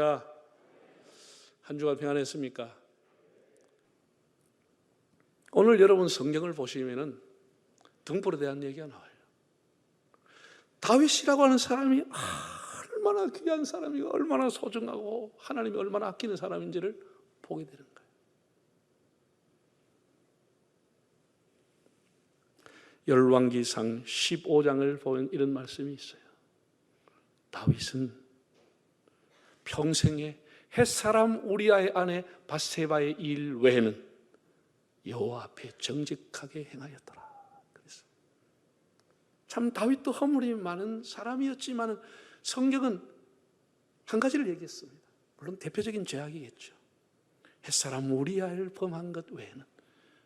할렐루야. 한 주간 평안했습니까? 오늘 여러분 성경을 보시면은 등불에 대한 얘기가 나와요. 다윗이라고 하는 사람이 얼마나 귀한 사람이고 얼마나 소중하고 하나님이 얼마나 아끼는 사람인지를 보게 되는 거예요. 열왕기상 15장을 보면 이런 말씀이 있어요. 다윗은 평생에 햇사람 우리아의 아내 밧세바의 일 외에는 여호와 앞에 정직하게 행하였더라. 그래서 참 다윗도 허물이 많은 사람이었지만 성경은 한 가지를 얘기했습니다. 물론 대표적인 죄악이겠죠. 햇사람 우리아를 범한 것 외에는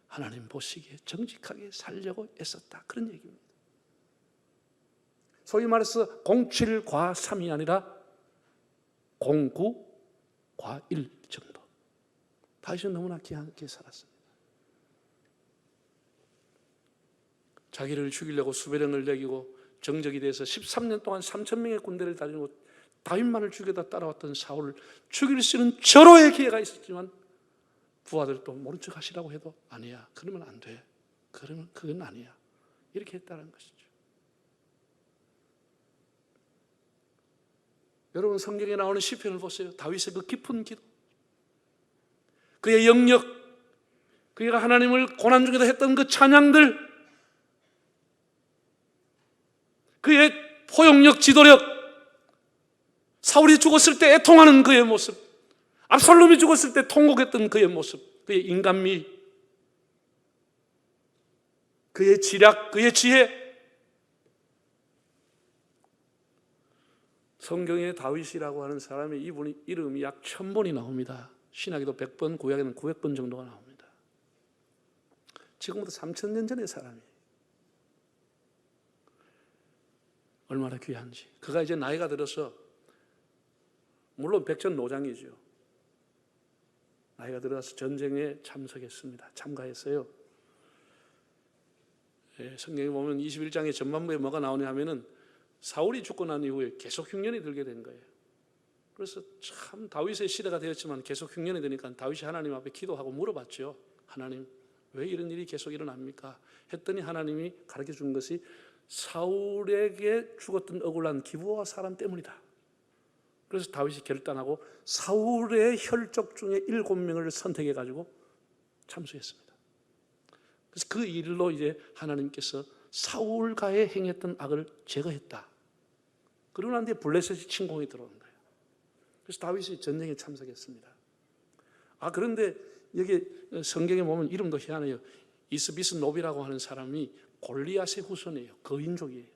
하나님 보시기에 정직하게 살려고 애썼다. 그런 얘기입니다. 소위 말해서 07과 3이 아니라 09과 1 정도. 다윗은 너무나 귀하게 살았습니다. 자기를 죽이려고 수배령을 내기고 정적이 돼서 13년 동안 3,000명의 군대를 다니고 다윗만을 죽여다 따라왔던 사울을 죽일 수 있는 절호의 기회가 있었지만 부하들도 모른 척 하시라고 해도 아니야. 그러면 안 돼. 그러면 그건 아니야. 이렇게 했다는 것이죠. 여러분 성경에 나오는 시편을 보세요. 다윗의 그 깊은 기도, 그의 영역, 그가 하나님을 고난 중에도 했던 그 찬양들, 그의 포용력, 지도력, 사울이 죽었을 때 애통하는 그의 모습, 압살롬이 죽었을 때 통곡했던 그의 모습, 그의 인간미, 그의 지략, 그의 지혜. 성경에 다윗이라고 하는 사람의 이름이 약 1000번이 나옵니다. 신약에도 100번, 구약에는 900번 정도가 나옵니다. 지금부터 3000년 전의 사람이에요. 얼마나 귀한지. 그가 이제 나이가 들어서 물론 백전노장이죠. 나이가 들어서 전쟁에 참석했습니다. 참가했어요. 성경에 보면 21장의 전반부에 뭐가 나오냐 하면은 사울이 죽고 난 이후에 계속 흉년이 들게 된 거예요. 그래서 참 다윗의 시대가 되었지만 계속 흉년이 되니까 다윗이 하나님 앞에 기도하고 물어봤죠. 하나님, 왜 이런 일이 계속 일어납니까? 했더니 하나님이 가르쳐 준 것이 사울에게 죽었던 억울한 기브와 사람 때문이다. 그래서 다윗이 결단하고 사울의 혈족 중에 7명을 선택해 가지고 참수했습니다. 그래서 그 일로 이제 하나님께서 사울가에 행했던 악을 제거했다. 그러고 난 뒤에 블레셋이 침공이 들어온 거예요. 그래서 다윗이 전쟁에 참석했습니다. 그런데 여기 성경에 보면 이름도 희한해요. 이스비스노비라고 하는 사람이 골리앗의 후손이에요. 거인족이에요.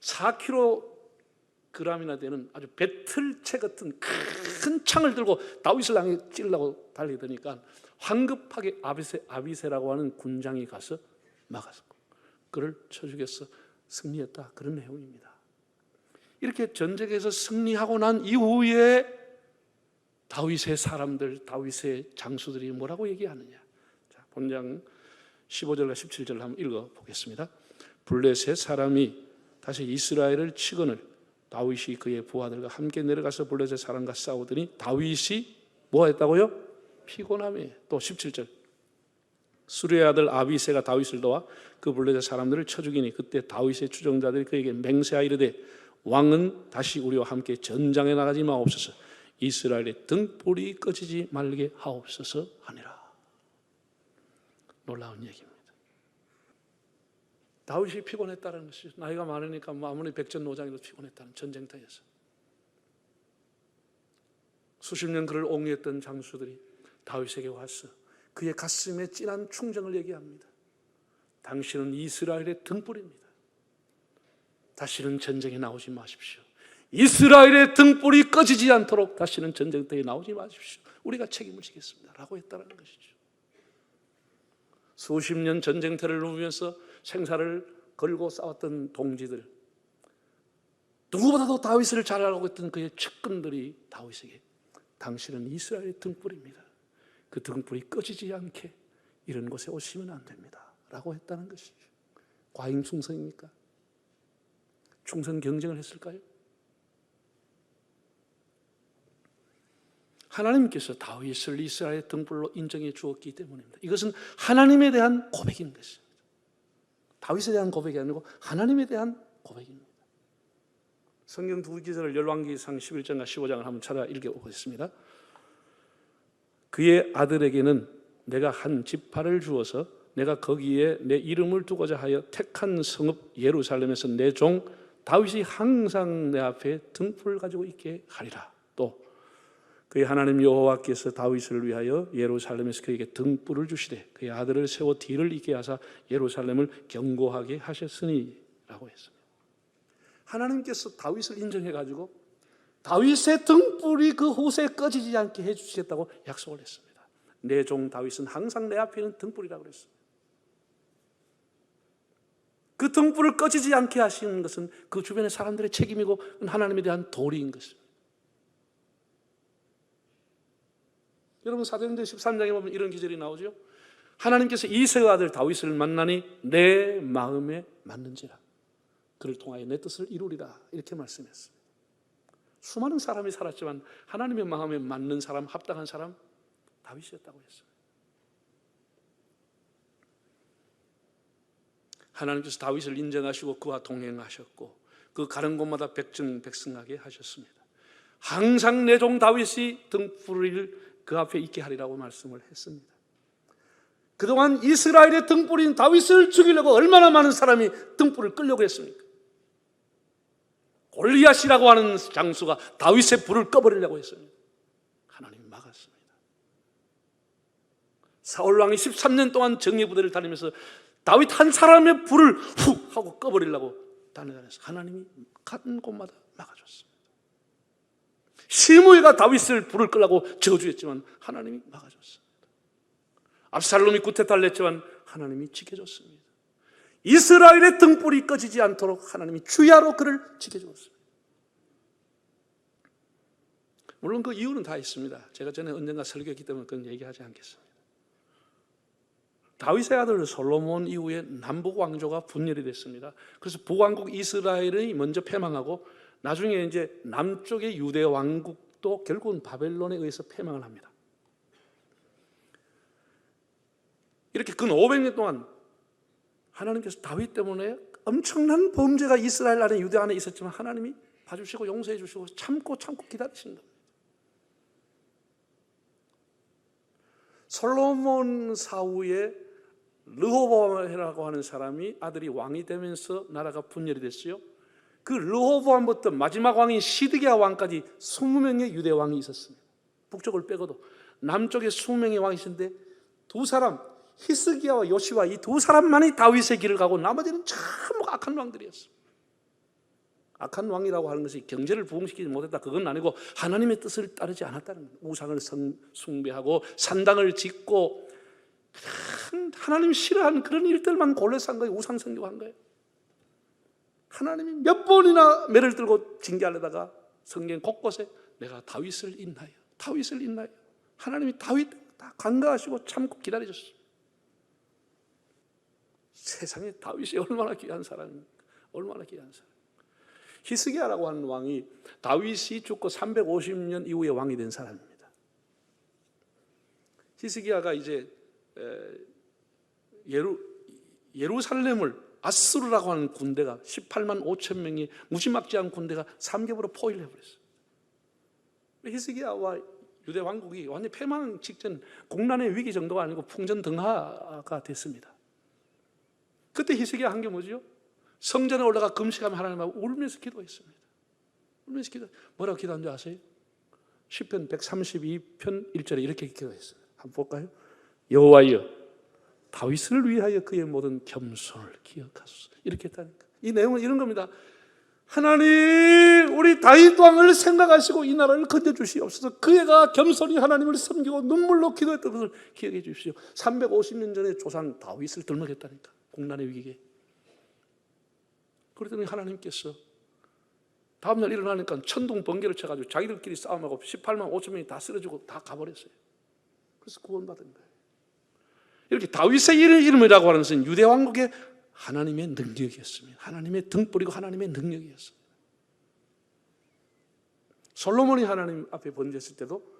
4kg이나 되는 아주 배틀채 같은 큰 창을 들고 다윗을 향해 찌르려고 달리더니까 황급하게 아비세라고 하는 군장이 가서 막았고 그를 쳐 죽여서 승리했다. 그런 내용입니다. 이렇게 전쟁에서 승리하고 난 이후에 다윗의 사람들, 다윗의 장수들이 뭐라고 얘기하느냐. 자, 본장 15절과 17절을 한번 읽어보겠습니다. 블레셋 사람이 다시 이스라엘을 치거늘 다윗이 그의 부하들과 함께 내려가서 블레셋 사람과 싸우더니 다윗이 뭐 했다고요? 피곤함에. 또 17절 수리의 아들 아비새가 다윗을 도와 그 블레셋 사람들을 쳐 죽이니 그때 다윗의 추종자들이 그에게 맹세하 이르되 왕은 다시 우리와 함께 전장에 나가지 마옵소서. 이스라엘의 등불이 꺼지지 말게 하옵소서 하니라. 놀라운 얘기입니다. 다윗이 피곤했다는 것이 나이가 많으니까 아무리 백전노장이도 피곤했다는 전쟁터에서 수십 년 그를 옹호했던 장수들이 다윗에게 와서 그의 가슴에 진한 충정을 얘기합니다. 당신은 이스라엘의 등불입니다. 다시는 전쟁에 나오지 마십시오. 이스라엘의 등불이 꺼지지 않도록 다시는 전쟁터에 나오지 마십시오. 우리가 책임을 지겠습니다 라고 했다는 것이죠. 수십 년 전쟁터를 누비면서 생사를 걸고 싸웠던 동지들, 누구보다도 다윗을 잘 알고 있던 그의 측근들이 다윗에게 당신은 이스라엘의 등불입니다. 그 등불이 꺼지지 않게 이런 곳에 오시면 안 됩니다 라고 했다는 것이죠. 과잉 충성입니까? 충성 경쟁을 했을까요? 하나님께서 다윗을 이스라엘의 등불로 인정해 주었기 때문입니다. 이것은 하나님에 대한 고백인 것입니다. 다윗에 대한 고백이 아니고 하나님에 대한 고백입니다. 성경 두 기절을 열왕기상 11장과 15장을 한번 찾아 읽어보겠습니다. 그의 아들에게는 내가 한 지파를 주어서 내가 거기에 내 이름을 두고자 하여 택한 성읍 예루살렘에서 내 종 다윗이 항상 내 앞에 등불을 가지고 있게 하리라. 또 그의 하나님 여호와께서 다윗을 위하여 예루살렘에서 그에게 등불을 주시되 그의 아들을 세워 뒤를 잇게 하사 예루살렘을 견고하게 하셨으니 라고 했습니다. 하나님께서 다윗을 인정해가지고 다윗의 등불이 그 후세에 꺼지지 않게 해주시겠다고 약속을 했습니다. 내 종 다윗은 항상 내 앞에 있는 등불이라고 그랬습니다. 그 등불을 꺼지지 않게 하시는 것은 그 주변의 사람들의 책임이고 하나님에 대한 도리인 것입니다. 여러분 사도행전 13장에 보면 이런 기절이 나오죠. 하나님께서 이새의 아들 다윗을 만나니 내 마음에 맞는지라 그를 통하여 내 뜻을 이루리라 이렇게 말씀했습니다. 수많은 사람이 살았지만 하나님의 마음에 맞는 사람, 합당한 사람 다윗이었다고 했어요. 하나님께서 다윗을 인정하시고 그와 동행하셨고 그 가는 곳마다 백승하게 하셨습니다. 항상 내 종 다윗이 등불을 그 앞에 있게 하리라고 말씀을 했습니다. 그동안 이스라엘의 등불인 다윗을 죽이려고 얼마나 많은 사람이 등불을 끌려고 했습니까? 골리앗이라고 하는 장수가 다윗의 불을 꺼버리려고 했습니다. 하나님이 막았습니다. 사울왕이 13년 동안 정예부대를 다니면서 다윗 한 사람의 불을 훅 하고 꺼버리려고 다니면서 하나님이 가는 곳마다 막아줬습니다. 시므이가 다윗을 불을 끄려고 저주했지만 하나님이 막아줬습니다. 압살롬이 구태타를 냈지만 하나님이 지켜줬습니다. 이스라엘의 등불이 꺼지지 않도록 하나님이 주야로 그를 지켜주었습니다. 물론 그 이유는 다 있습니다. 제가 전에 언젠가 설교했기 때문에 그건 얘기하지 않겠습니다. 다윗의 아들 솔로몬 이후에 남북 왕조가 분열이 됐습니다. 그래서 북왕국 이스라엘이 먼저 패망하고 나중에 이제 남쪽의 유대 왕국도 결국은 바벨론에 의해서 패망을 합니다. 이렇게 근 500년 동안 하나님께서 다윗 때문에 엄청난 범죄가 이스라엘 안에 유대 안에 있었지만 하나님이 봐주시고 용서해 주시고 참고 기다리신 겁니다. 솔로몬 사후에 르호보암이라고 하는 사람이 아들이 왕이 되면서 나라가 분열이 됐어요. 그 르호보암부터 마지막 왕인 시드기야 왕까지 20명의 유대 왕이 있었습니다. 북쪽을 빼고도 남쪽에 20명의 왕이 있었는데 두 사람 히스기야와 요시와 이 두 사람만이 다윗의 길을 가고 나머지는 전부 악한 왕들이었어요. 악한 왕이라고 하는 것이 경제를 부흥시키지 못했다 그건 아니고 하나님의 뜻을 따르지 않았다는 거예요. 우상을 숭배하고 산당을 짓고 하나님이 싫어하는 그런 일들만 골라서 한 거예요. 우상 숭배한 거예요. 하나님이 몇 번이나 매를 들고 징계하려다가 성경 곳곳에 내가 다윗을 인하여 하나님이 다윗 다 간과하시고 참고 기다려줬어요. 세상에 다윗이 얼마나 귀한 사람입니까? 얼마나 귀한 사람. 히스기야라고 하는 왕이 다윗이 죽고 350년 이후에 왕이 된 사람입니다. 히스기야가 이제 예루살렘을 아수르라고 하는 군대가 18만 5천 명의 무지막지한 군대가 3겹으로 포위를 해버렸어요. 히스기야와 유대 왕국이 완전히 패망 직전 공난의 위기 정도가 아니고 풍전등화가 됐습니다. 그때 히스기야 한 게 뭐죠? 성전에 올라가 금식하며 하나님하고 울면서 기도했습니다. 울면서 뭐라고 기도한 줄 아세요? 시편 132편 1절에 이렇게 기도했어요. 한번 볼까요? 여호와여 다윗을 위하여 그의 모든 겸손을 기억하소서. 이렇게 했다니까. 이 내용은 이런 겁니다. 하나님 우리 다윗 왕을 생각하시고 이 나라를 건져주시옵소서. 그애가 겸손히 하나님을 섬기고 눈물로 기도했던 것을 기억해 주십시오. 350년 전에 조상 다윗을 들먹였다니까. 공난의 위기에. 그랬더니 하나님께서 다음날 일어나니까 천둥 번개를 쳐가지고 자기들끼리 싸움하고 18만 5천 명이 다 쓰러지고 다 가버렸어요. 그래서 구원받은 거예요. 이렇게 다윗의 이름이라고 하는 것은 유대 왕국의 하나님의 능력이었습니다. 하나님의 등불이고 하나님의 능력이었습니다. 솔로몬이 하나님 앞에 번제했을 때도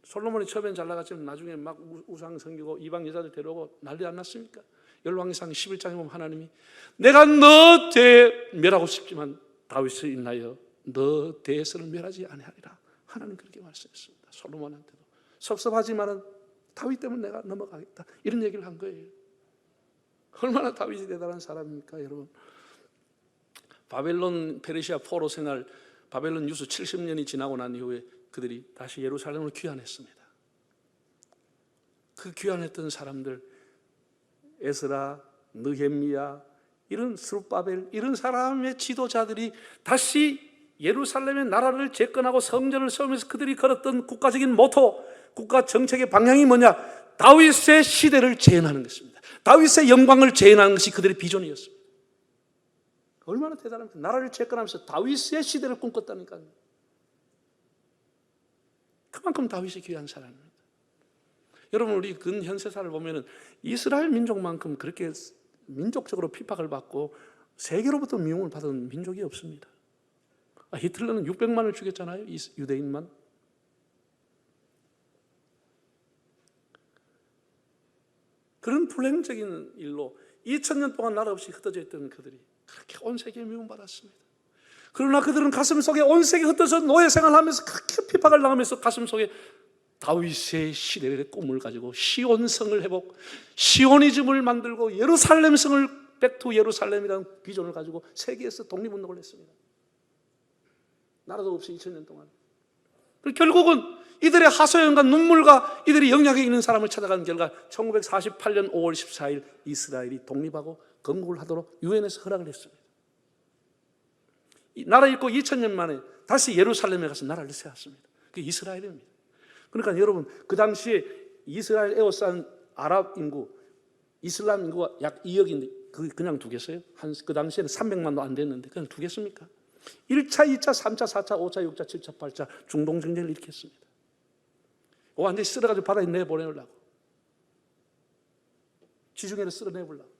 솔로몬이 처음엔 잘 나갔지만 나중에 막 우상 섬기고 이방 여자들 데려오고 난리 안 났습니까? 열왕기상 11장에 보면 하나님이 내가 너 대에 멸하고 싶지만 다윗을 인하여 너 대에서는 멸하지 아니하리라. 하나님 그렇게 말씀했습니다. 솔로몬한테도 섭섭하지만은 다윗 때문에 내가 넘어가겠다 이런 얘기를 한 거예요. 얼마나 다윗이 대단한 사람입니까, 여러분? 바벨론 페르시아 포로 생활, 바벨론 유수 70년이 지나고 난 이후에 그들이 다시 예루살렘으로 귀환했습니다. 그 귀환했던 사람들, 에스라, 느헤미야, 이런 스룹바벨, 이런 사람의 지도자들이 다시 예루살렘의 나라를 재건하고 성전을 세우면서 그들이 걸었던 국가적인 모토, 국가 정책의 방향이 뭐냐? 다윗의 시대를 재현하는 것입니다. 다윗의 영광을 재현하는 것이 그들의 비전이었습니다. 얼마나 대단합니까? 나라를 재건하면서 다윗의 시대를 꿈꿨다니까요. 그만큼 다윗이 귀한 사람입니다. 여러분, 우리 근현세사를 보면은 이스라엘 민족만큼 그렇게 민족적으로 핍박을 받고 세계로부터 미움을 받은 민족이 없습니다. 히틀러는 600만을 죽였잖아요, 유대인만. 그런 불행적인 일로 2000년 동안 나라 없이 흩어져 있던 그들이 그렇게 온 세계에 미움받았습니다. 그러나 그들은 가슴 속에 온 세계에 흩어져 노예 생활하면서 그렇게 핍박을 당하면서 가슴 속에 다윗의 시대의 꿈을 가지고 시온성을 회복, 시오니즘을 만들고 예루살렘성을 백투 예루살렘이라는 비전을 가지고 세계에서 독립운동을 했습니다. 나라도 없이 2000년 동안. 결국은 이들의 하소연과 눈물과 이들의 영향이 있는 사람을 찾아간 결과 1948년 5월 14일 이스라엘이 독립하고 건국을 하도록 유엔에서 허락을 했습니다. 나라 있고 2000년 만에 다시 예루살렘에 가서 나라를 세웠습니다. 그게 이스라엘입니다. 그러니까 여러분, 그 당시에 이스라엘 에워싼 아랍 인구, 이슬람 인구가 약 2억인데 그냥 두겠어요? 그 당시에는 300만도 안 됐는데 그냥 두겠습니까? 1차, 2차, 3차, 4차, 5차, 6차, 7차, 8차 중동 전쟁을 일으켰습니다. 완전히 쓸어가지고 바다에 내보내려고, 지중해를 쓸어내보려고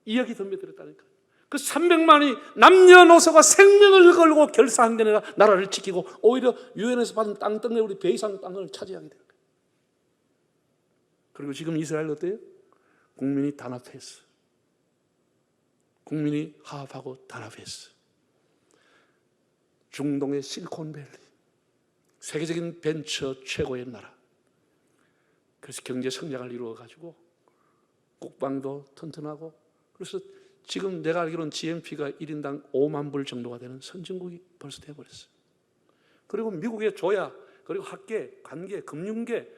2억이 덤벼들었다니까. 그 300만이 남녀노소가 생명을 걸고 결사항전해가 나라를 지키고 오히려 유엔에서 받은 땅덩어리 우리 배 이상 땅을 차지하게 된 거예요. 그리고 지금 이스라엘 어때요? 국민이 단합했어. 국민이 화합하고 단합했어. 중동의 실리콘밸리, 세계적인 벤처 최고의 나라. 그래서 경제 성장을 이루어가지고 국방도 튼튼하고, 그래서 지금 내가 알기로는 GNP가 1인당 5만 불 정도가 되는 선진국이 벌써 되어버렸어요. 그리고 미국의 조야, 그리고 학계, 관계, 금융계,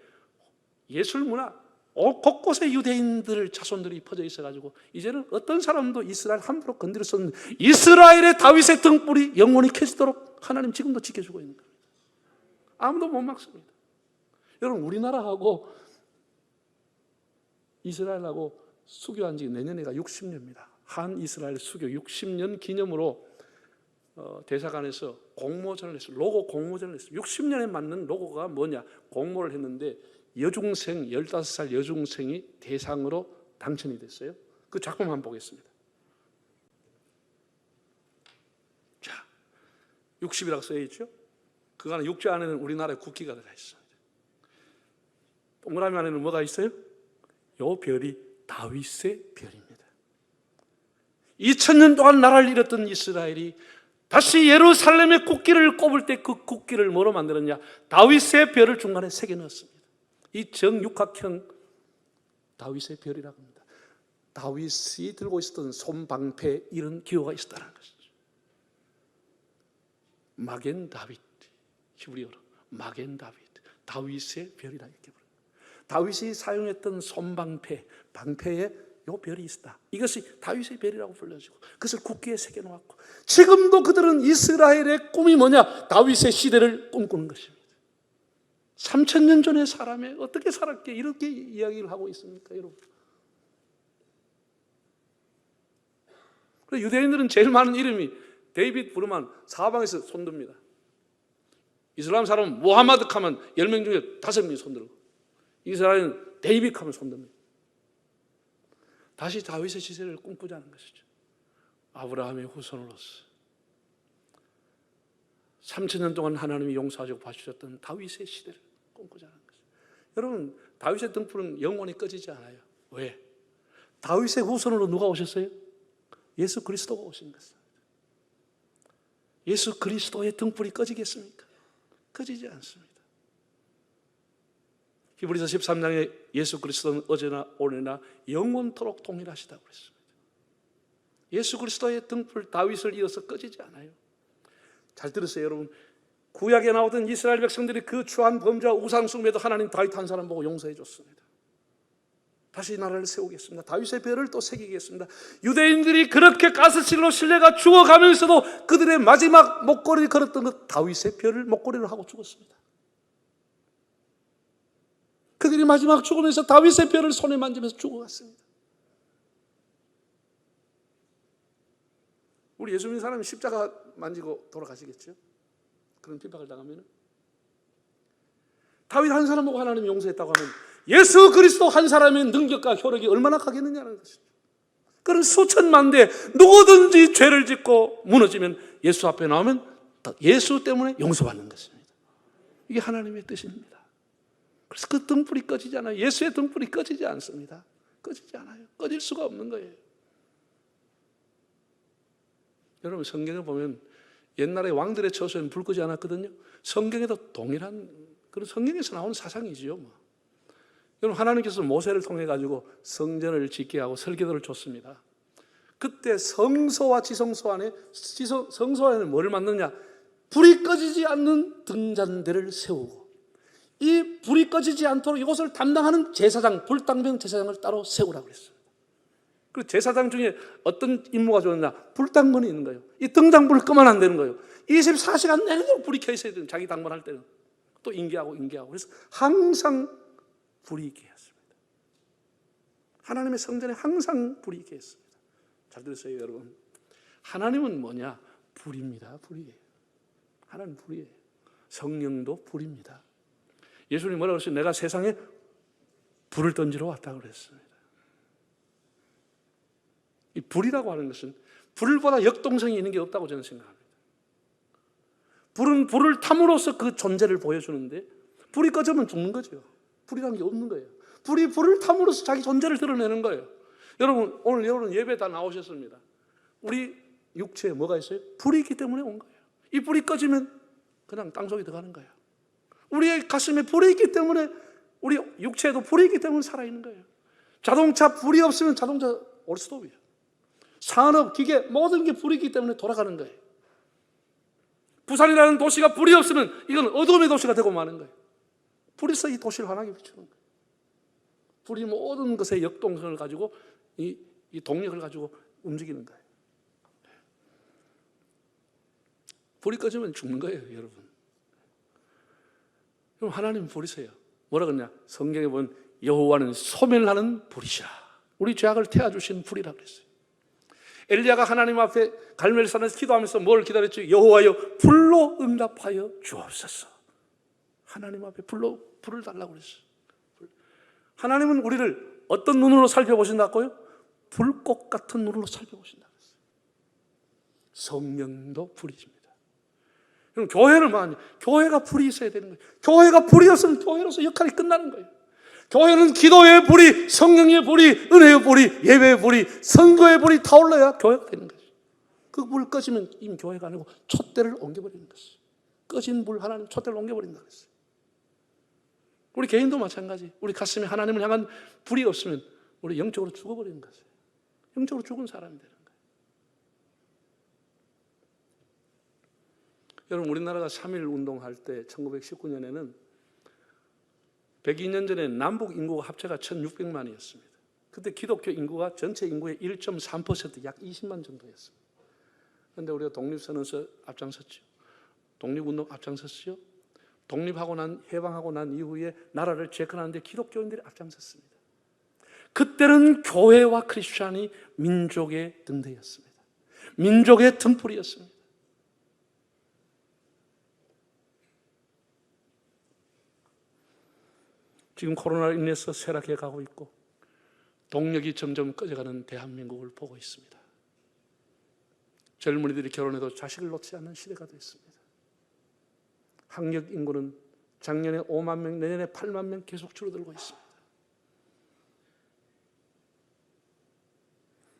예술문화, 곳곳에 유대인들 자손들이 퍼져 있어가지고 이제는 어떤 사람도 이스라엘 함부로 건드릴 수 없는 이스라엘의 다윗의 등불이 영원히 켜지도록 하나님 지금도 지켜주고 있는 겁니다. 아무도 못 막습니다. 여러분, 우리나라하고 이스라엘하고 수교한 지 내년에가 60년입니다. 한 이스라엘 수교 60년 기념으로 대사관에서 공모전을 했어요. 로고 공모전을 했어요. 60년에 맞는 로고가 뭐냐, 공모를 했는데 여중생, 15살 여중생이 대상으로 당첨이 됐어요. 그 작품 한번 보겠습니다. 자, 60이라고 써 있죠. 그 안에 육지 안에는 우리나라의 국기가 들어있습니다. 동그라미 안에는 뭐가 있어요? 요 별이 다윗의 별입니다. 2000년 동안 나라를 잃었던 이스라엘이 다시 예루살렘의 국기를 꼽을 때 그 국기를 뭐로 만들었냐? 다윗의 별을 중간에 새겨 넣었습니다. 이 정육각형 다윗의 별이라고 합니다. 다윗이 들고 있었던 손방패에 이런 기호가 있었다는 것이죠. 마겐 다윗, 히브리어로 마겐 다윗, 다윗의 별이라 이렇게 부릅니다. 다윗이 사용했던 손방패, 방패에 요 별이 있다. 이것이 다윗의 별이라고 불러지고 그것을 국기에 새겨놓았고, 지금도 그들은 이스라엘의 꿈이 뭐냐? 다윗의 시대를 꿈꾸는 것입니다. 3000년 전의 사람이 어떻게 살았게 이렇게 이야기를 하고 있습니까, 여러분? 유대인들은 제일 많은 이름이 데이빗 부르면 사방에서 손듭니다. 이슬람 사람은 무하마드 하면 10명 중에 5명이 손들고, 이스라엘은 데이빗 하면 손듭니다. 다시 다윗의 시대를 꿈꾸자는 것이죠. 아브라함의 후손으로서 3000년 동안 하나님이 용서하시고 봐주셨던 다윗의 시대를 꿈꾸자는 것이죠. 여러분, 다윗의 등불은 영원히 꺼지지 않아요. 왜? 다윗의 후손으로 누가 오셨어요? 예수 그리스도가 오신 것입니다. 예수 그리스도의 등불이 꺼지겠습니까? 꺼지지 않습니다. 히브리서 13장에 예수 그리스도는 어제나 오늘나 영원토록 동일하시다고 그랬습니다. 예수 그리스도의 등불 다윗을 이어서 꺼지지 않아요. 잘 들으세요, 여러분. 구약에 나오던 이스라엘 백성들이 그 추한 범죄와 우상 숭배도 하나님 다윗 한 사람 보고 용서해 줬습니다. 다시 나라를 세우겠습니다. 다윗의 별을 또 새기겠습니다. 유대인들이 그렇게 가스실로 신뢰가 죽어가면서도 그들의 마지막 목걸이를 걸었던 것, 다윗의 별을 목걸이로 하고 죽었습니다. 그들이 마지막 죽으면서 다윗의 별을 손에 만지면서 죽어갔습니다. 우리 예수 믿는 사람이 십자가 만지고 돌아가시겠죠? 그런 핍박을 당하면 다윗 한 사람 보고 하나님이 용서했다고 하면 예수 그리스도 한 사람의 능력과 효력이 얼마나 가겠느냐는 것이죠. 그런 수천만 대 누구든지 죄를 짓고 무너지면 예수 앞에 나오면 예수 때문에 용서받는 것입니다. 이게 하나님의 뜻입니다. 그래서 그 등불이 꺼지지 않아요. 예수의 등불이 꺼지지 않습니다. 꺼지지 않아요. 꺼질 수가 없는 거예요. 여러분, 성경에 보면 옛날에 왕들의 처소에는 불 끄지 않았거든요. 성경에도 동일한 그런 성경에서 나온 사상이지요. 여러분, 하나님께서 모세를 통해 가지고 성전을 짓게 하고 설계도를 줬습니다. 그때 성소와 지성소 안에 성소 안에는 뭐를 만드냐? 불이 꺼지지 않는 등잔대를 세우고 이 불이 꺼지지 않도록 이곳을 담당하는 제사장, 불당병 제사장을 따로 세우라고 그랬어요. 그 제사장 중에 어떤 임무가 좋았냐? 불당번이 있는 거예요. 이 등잔불을 끄면 안 되는 거예요. 24시간 내내 불이 켜 있어야 돼요. 자기 당번할 때는. 또 인계하고. 그래서 항상 불이 있게 했습니다. 하나님의 성전에 항상 불이 있게 했습니다. 잘 들으세요, 여러분. 하나님은 뭐냐? 불입니다. 불이에요. 하나님 불이에요. 성령도 불입니다. 예수님이 뭐라고 그랬어요? 내가 세상에 불을 던지러 왔다고 그랬습니다. 이 불이라고 하는 것은 불보다 역동성이 있는 게 없다고 저는 생각합니다. 불은 불을 탐으로써 그 존재를 보여주는데 불이 꺼지면 죽는 거죠. 불이라는 게 없는 거예요. 불이 불을 탐으로써 자기 존재를 드러내는 거예요. 여러분, 오늘 여러분 예배 다 나오셨습니다. 우리 육체에 뭐가 있어요? 불이 있기 때문에 온 거예요. 이 불이 꺼지면 그냥 땅속에 들어가는 거예요. 우리의 가슴에 불이 있기 때문에, 우리 육체에도 불이 있기 때문에 살아있는 거예요. 자동차 불이 없으면 자동차 올 수도 없어요. 산업, 기계, 모든 게 불이 있기 때문에 돌아가는 거예요. 부산이라는 도시가 불이 없으면 이건 어둠의 도시가 되고 마는 거예요. 불이 있어 이 도시를 환하게 비추는 거예요. 불이 모든 것의 역동성을 가지고 이 동력을 가지고 움직이는 거예요. 불이 꺼지면 죽는 거예요, 여러분. 그럼 하나님은 불이세요. 뭐라 그러냐? 성경에 보면 여호와는 소멸하는 불이시라. 우리 죄악을 태워주신 불이라고 그랬어요. 엘리야가 하나님 앞에 갈멜산에서 기도하면서 뭘 기다렸죠? 여호와여, 불로 응답하여 주옵소서. 하나님 앞에 불을 달라고 그랬어요. 하나님은 우리를 어떤 눈으로 살펴보신다고요? 불꽃 같은 눈으로 살펴보신다고 했어요. 성령도 불이십니다. 그럼 교회는 뭐하냐? 교회가 불이 있어야 되는 거예요. 교회가 불이 없으면 교회로서 역할이 끝나는 거예요. 교회는 기도의 불이, 성령의 불이, 은혜의 불이, 예배의 불이, 선거의 불이 타올라야 교회가 되는 거죠. 그 불 꺼지면 이미 교회가 아니고 촛대를 옮겨버리는 것이죠. 꺼진 불 하나님 촛대를 옮겨버린다고 했어요. 우리 개인도 마찬가지. 우리 가슴에 하나님을 향한 불이 없으면 우리 영적으로 죽어버리는 것이에요. 영적으로 죽은 사람이 되는 거예요. 여러분, 우리나라가 3.1 운동할 때 1919년에는 102년 전에 남북 인구가 합체가 1600만이었습니다. 그때 기독교 인구가 전체 인구의 1.3%, 약 20만 정도였습니다. 그런데 우리가 독립선언서 앞장섰죠. 독립운동 앞장섰죠. 독립하고 해방하고 난 이후에 나라를 재건하는데 기독교인들이 앞장섰습니다. 그때는 교회와 크리스찬이 민족의 등대였습니다. 민족의 등불이었습니다. 지금 코로나로 인해서 쇠락해 가고 있고 동력이 점점 꺼져가는 대한민국을 보고 있습니다. 젊은이들이 결혼해도 자식을 놓지 않는 시대가 됐습니다. 학력 인구는 작년에 5만 명, 내년에 8만 명 계속 줄어들고 있습니다.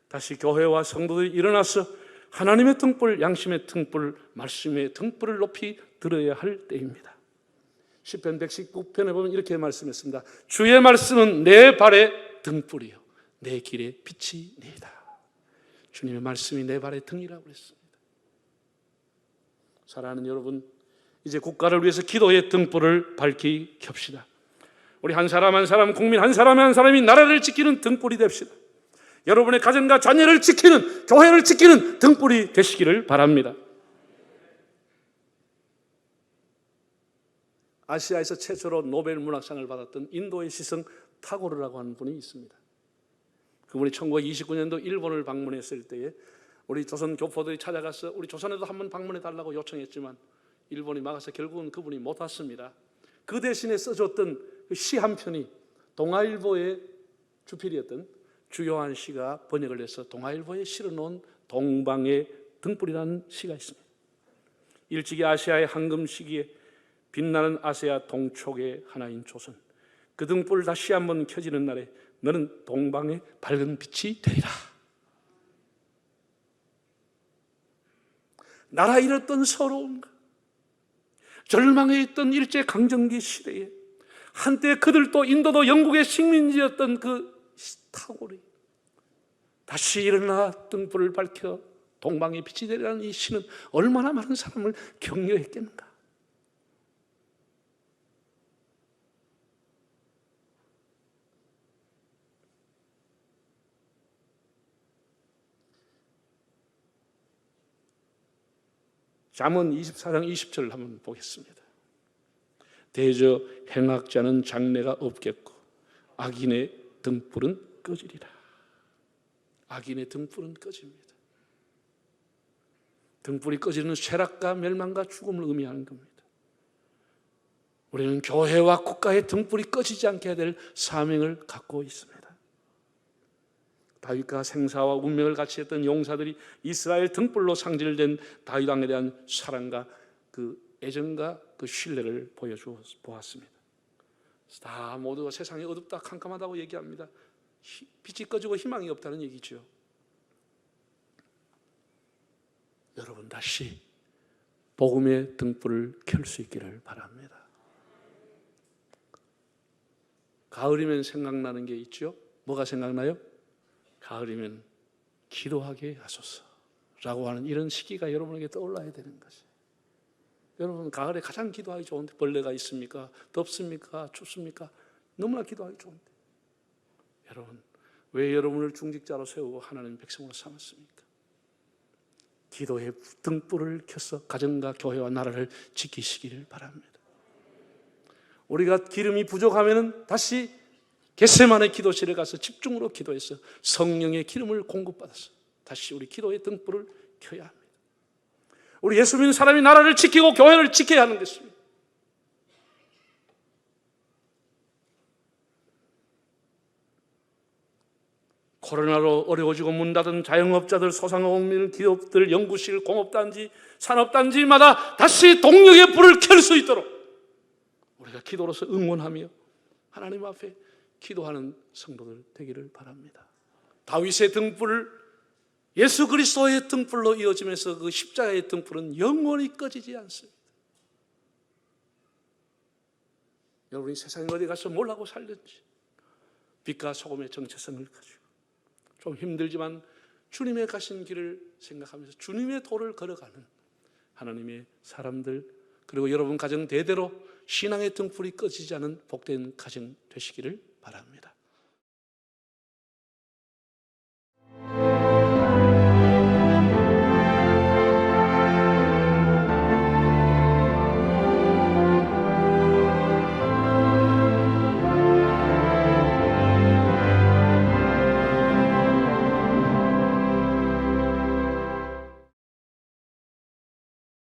다시 교회와 성도들이 일어나서 하나님의 등불, 양심의 등불, 말씀의 등불을 높이 들어야 할 때입니다. 시편 119편에 보면 이렇게 말씀했습니다. 주의 말씀은 내 발의 등불이요 내 길의 빛이니이다. 주님의 말씀이 내 발의 등이라고 그랬습니다. 사랑하는 여러분, 이제 국가를 위해서 기도의 등불을 밝히 켭시다. 우리 한 사람 한 사람, 국민 한 사람 한 사람이 나라를 지키는 등불이 됩시다. 여러분의 가정과 자녀를 지키는, 교회를 지키는 등불이 되시기를 바랍니다. 아시아에서 최초로 노벨 문학상을 받았던 인도의 시성 타고르라고 하는 분이 있습니다. 그분이 1929년도 일본을 방문했을 때에 우리 조선 교포들이 찾아가서 우리 조선에도 한번 방문해 달라고 요청했지만 일본이 막아서 결국은 그분이 못 왔습니다. 그 대신에 써줬던 시 한 편이 동아일보의 주필이었던 주요한 시가 번역을 해서 동아일보에 실어놓은 동방의 등불이라는 시가 있습니다. 일찍이 아시아의 황금 시기에 빛나는 아시아 동촉의 하나인 조선, 그 등불 다시 한번 켜지는 날에 너는 동방의 밝은 빛이 되리라. 나라 잃었던 서러움과 절망에 있던 일제강점기 시대에 한때 그들도 인도도 영국의 식민지였던 그 타고리 다시 일어나 등불을 밝혀 동방의 빛이 되리라는 이 시는 얼마나 많은 사람을 격려했겠는가. 잠언 24장 20절을 한번 보겠습니다. 대저 행악자는 장래가 없겠고 악인의 등불은 꺼지리라. 악인의 등불은 꺼집니다. 등불이 꺼지는 쇠락과 멸망과 죽음을 의미하는 겁니다. 우리는 교회와 국가의 등불이 꺼지지 않게 해야 될 사명을 갖고 있습니다. 다윗과 생사와 운명을 같이 했던 용사들이 이스라엘 등불로 상징된 다윗 왕에 대한 사랑과 그 애정과 그 신뢰를 보여주었습니다. 다 모두가 세상이 어둡다 캄캄하다고 얘기합니다. 빛이 꺼지고 희망이 없다는 얘기죠. 여러분 다시 복음의 등불을 켤 수 있기를 바랍니다. 가을이면 생각나는 게 있죠. 뭐가 생각나요? 가을이면 기도하게 하소서라고 하는 이런 시기가 여러분에게 떠올라야 되는 것이에요. 여러분 가을에 가장 기도하기 좋은데 벌레가 있습니까? 덥습니까? 춥습니까? 너무나 기도하기 좋은데 여러분 왜 여러분을 중직자로 세우고 하나님의 백성으로 삼았습니까? 기도의 등불을 켜서 가정과 교회와 나라를 지키시기를 바랍니다. 우리가 기름이 부족하면 다시 겟세마네 기도실에 가서 집중으로 기도해서 성령의 기름을 공급받아서 다시 우리 기도의 등불을 켜야 합니다. 우리 예수 믿는 사람이 나라를 지키고 교회를 지켜야 하는 것입니다. 코로나로 어려워지고 문 닫은 자영업자들, 소상공인, 기업들, 연구실, 공업단지, 산업단지마다 다시 동력의 불을 켤 수 있도록 우리가 기도로서 응원하며 하나님 앞에 기도하는 성도들 되기를 바랍니다. 다윗의 등불, 예수 그리스도의 등불로 이어지면서 그 십자가의 등불은 영원히 꺼지지 않습니다. 여러분이 세상에 어디 가서 뭘 하고 살든지 빛과 소금의 정체성을 가지고 좀 힘들지만 주님의 가신 길을 생각하면서 주님의 도를 걸어가는 하나님의 사람들, 그리고 여러분 가정 대대로 신앙의 등불이 꺼지지 않은 복된 가정 되시기를 바랍니다.